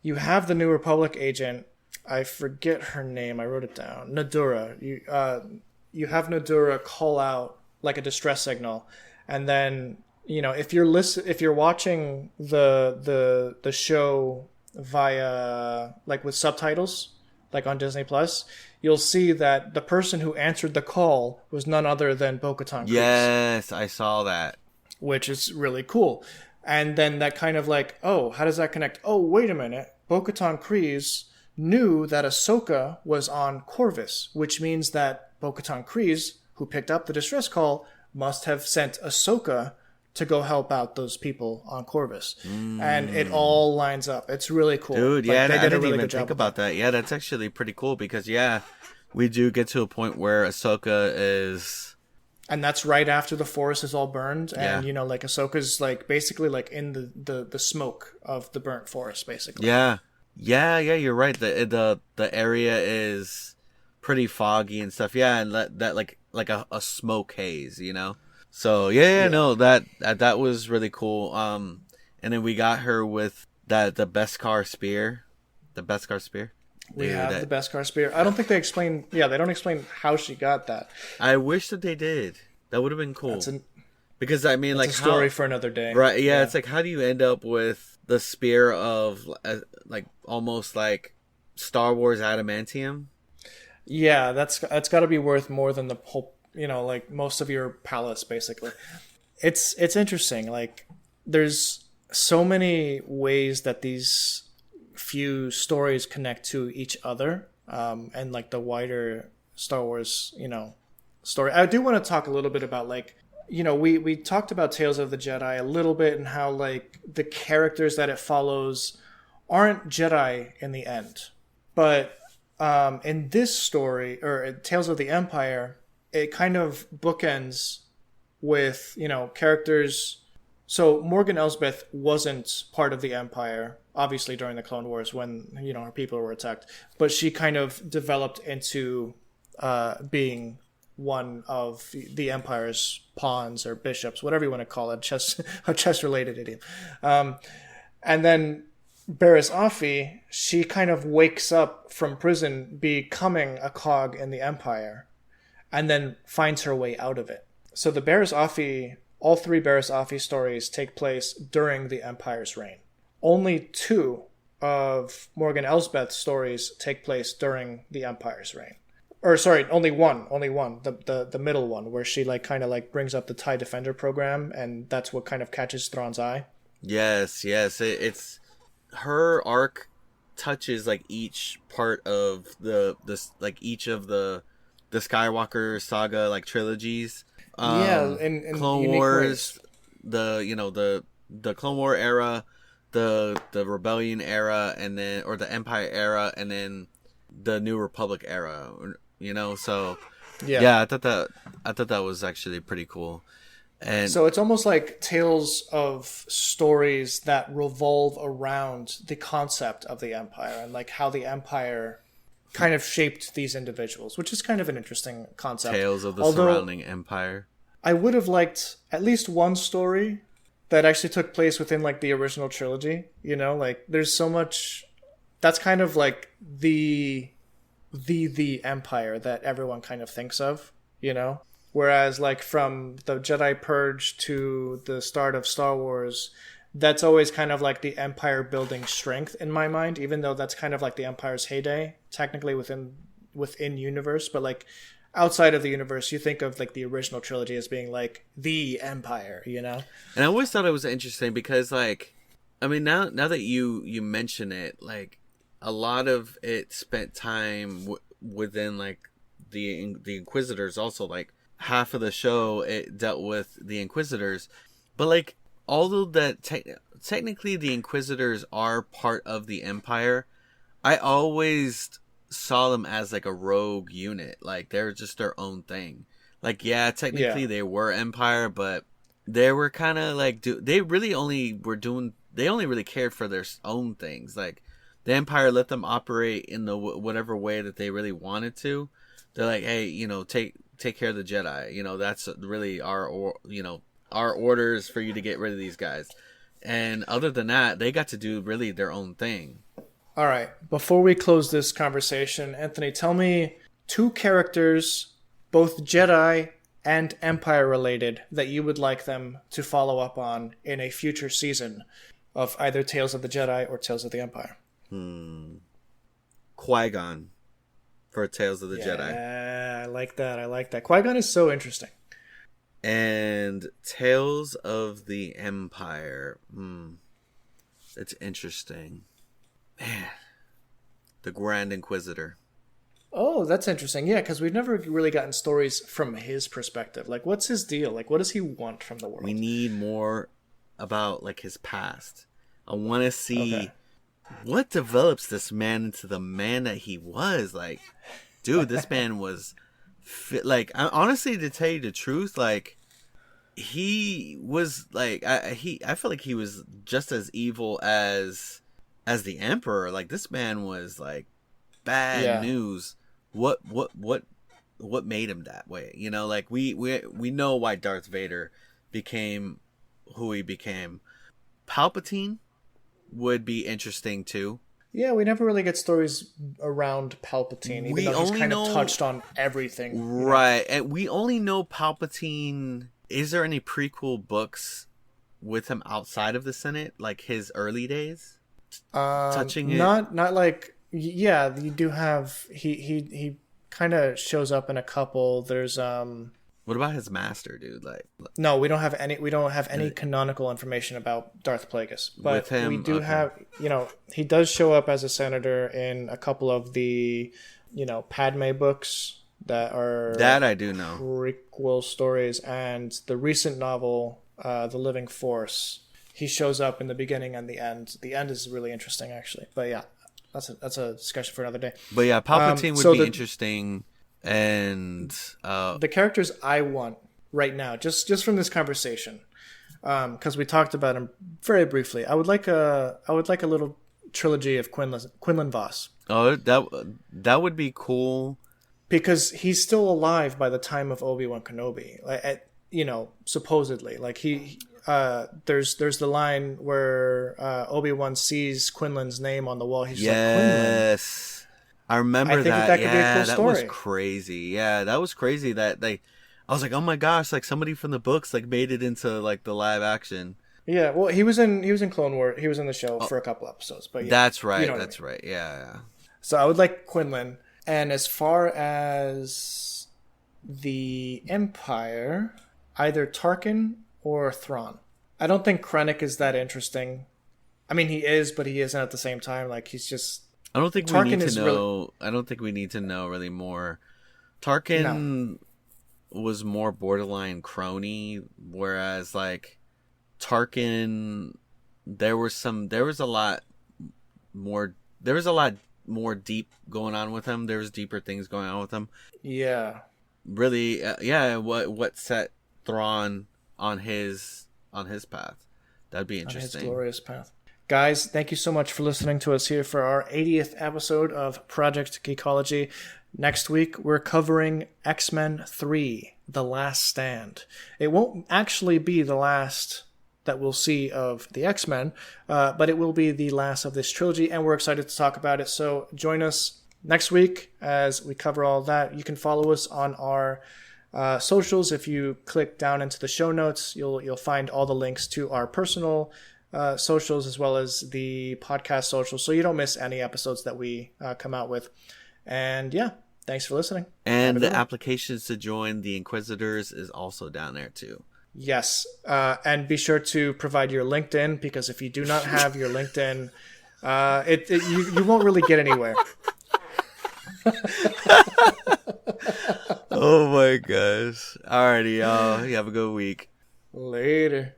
you have the New Republic agent, I forget her name, I wrote it down, Nadura. You have Nadura call out, like, a distress signal, and then, you know, if you're watching the show via, like, with subtitles, like on Disney Plus, you'll see that the person who answered the call was none other than Bo-Katan Kryze. Yes, I saw that. Which is really cool. And then that kind of like, oh, how does that connect? Oh, wait a minute. Bo-Katan Kryze knew that Ahsoka was on Corvus, which means that Bo-Katan Kryze, who picked up the distress call, must have sent Ahsoka to go help out those people on Corvus. And it all lines up. It's really cool. Dude, yeah, I didn't even think about that. Yeah, that's actually pretty cool because, yeah, we do get to a point where Ahsoka is... And that's right after the forest is all burned, and you know, like, Ahsoka's like basically like in the smoke of the burnt forest, basically. Yeah, you're right. The area is pretty foggy and stuff. Yeah, and that like a smoke haze, you know. So no, that was really cool. And then we got her with the Beskar spear, We have the Beskar spear. I don't think they explain. Yeah, they don't explain how she got that. I wish that they did. That would have been cool. Because I mean, like, a story for another day, right? Yeah, it's like, how do you end up with the spear of like almost like Star Wars adamantium? Yeah, that's got to be worth more than the whole, you know, like most of your palace, basically. It's interesting. Like, there's so many ways that these few stories connect to each other, and like the wider Star Wars, story. I do want to talk a little bit about like, we talked about Tales of the Jedi a little bit and how like the characters that it follows aren't Jedi in the end. But in this story, or Tales of the Empire, it kind of bookends with, characters. So Morgan Elsbeth wasn't part of the Empire, obviously during the Clone Wars when, her people were attacked. But she kind of developed into being one of the Empire's pawns or bishops, whatever you want to call it, a chess-related idiom. And then Barriss Offee, she kind of wakes up from prison becoming a cog in the Empire and then finds her way out of it. So the Barriss Offee, all three Barriss Offee stories take place during the Empire's reign. Only 2 of Morgan Elsbeth's stories take place during the Empire's reign. Or sorry, only one, the middle one, where she like kind of like brings up the TIE Defender program, and that's what kind of catches Thrawn's eye. Yes, it's her arc touches like each part of each of the Skywalker saga like trilogies. In Clone Wars, ways. the Clone War era, the Rebellion era, and then or the Empire era, and then the New Republic era. So I thought that was actually pretty cool. And so it's almost like tales of stories that revolve around the concept of the Empire and like how the Empire kind of shaped these individuals, which is kind of an interesting concept. Tales of the surrounding Empire. I would have liked at least one story that actually took place within like the original trilogy. Like there's so much that's kind of like the Empire that everyone kind of thinks of, whereas like from the Jedi Purge to the start of Star Wars, that's always kind of like the Empire building strength in my mind, even though that's kind of like the Empire's heyday technically within universe, but like outside of the universe you think of like the original trilogy as being like the Empire. And I always thought it was interesting because like, I mean, now that you mention it, like a lot of it spent time within like the Inquisitors. Also, like half of the show it dealt with the Inquisitors, but like although that technically the Inquisitors are part of the Empire, I always saw them as like a rogue unit. Like they're just their own thing. Like technically they were Empire, but they were kind of like they only really cared for their own things. Like the Empire let them operate in the whatever way that they really wanted to. They're like, hey, take care of the Jedi. That's really our orders for you to get rid of these guys. And other than that, they got to do really their own thing. All right. Before we close this conversation, Anthony, tell me 2 characters, both Jedi and Empire related, that you would like them to follow up on in a future season of either Tales of the Jedi or Tales of the Empire. Qui-Gon for Tales of the Jedi. Yeah, I like that. Qui-Gon is so interesting. And Tales of the Empire. It's interesting. Man. The Grand Inquisitor. Oh, that's interesting. Yeah, because we've never really gotten stories from his perspective. Like, what's his deal? Like, what does he want from the world? We need more about, like, his past. I want to see what develops this man into the man that he was. Like, dude, this man was like, honestly, to tell you the truth, like, he was like, I feel like he was just as evil as the Emperor. Like, this man was like bad news. What made him that way? Like we know why Darth Vader became who he became. Palpatine would be interesting too. Yeah, we never really get stories around Palpatine, even though he's kind of touched on everything. Right, and we only know Palpatine. Is there any prequel books with him outside of the Senate, like his early days? Touching it? Not like, you do have, he kind of shows up in a couple. There's, What about his master, dude? Like, no, we don't have any canonical information about Darth Plagueis, but we do have, he does show up as a senator in a couple of the, Padme books that I do know, prequel stories, and the recent novel, The Living Force. He shows up in the beginning and the end. The end is really interesting, actually. But yeah, that's a discussion for another day. But yeah, Palpatine would be interesting. And the characters I want right now, just from this conversation, because we talked about him very briefly. I would like a little trilogy of Quinlan Vos. Oh, that would be cool, because he's still alive by the time of Obi-Wan Kenobi. Supposedly, like there's the line where Obi-Wan sees Quinlan's name on the wall. He's like, Quinlan. I remember that. That could be a cool story. That was crazy. Yeah, that was crazy that I was like, oh my gosh, like somebody from the books like made it into like the live action. Yeah, well, he was in Clone Wars. He was in the show for a couple episodes, but yeah, that's right. That's right. Yeah. So I would like Quinlan, and as far as the Empire, either Tarkin or Thrawn. I don't think Krennic is that interesting. I mean, he is, but he isn't at the same time. Like, he's just. I don't think we need to know. I don't think we need to know really more. Tarkin was more borderline crony, whereas like Tarkin, there was a lot more deep going on with him. There was deeper things going on with him. Yeah. Really, what set Thrawn on his path? That'd be interesting. On his glorious path. Guys, thank you so much for listening to us here for our 80th episode of Project Geekology. Next week, we're covering X-Men 3, The Last Stand. It won't actually be the last that we'll see of the X-Men, but it will be the last of this trilogy, and we're excited to talk about it. So join us next week as we cover all that. You can follow us on our socials. If you click down into the show notes, you'll find all the links to our personal socials as well as the podcast socials, so you don't miss any episodes that we come out with. And yeah, thanks for listening. And the applications to join the Inquisitors is also down there too. Yes, and be sure to provide your LinkedIn, because if you do not have your LinkedIn, you won't really get anywhere. Oh my gosh. Alrighty, y'all. You have a good week. Later.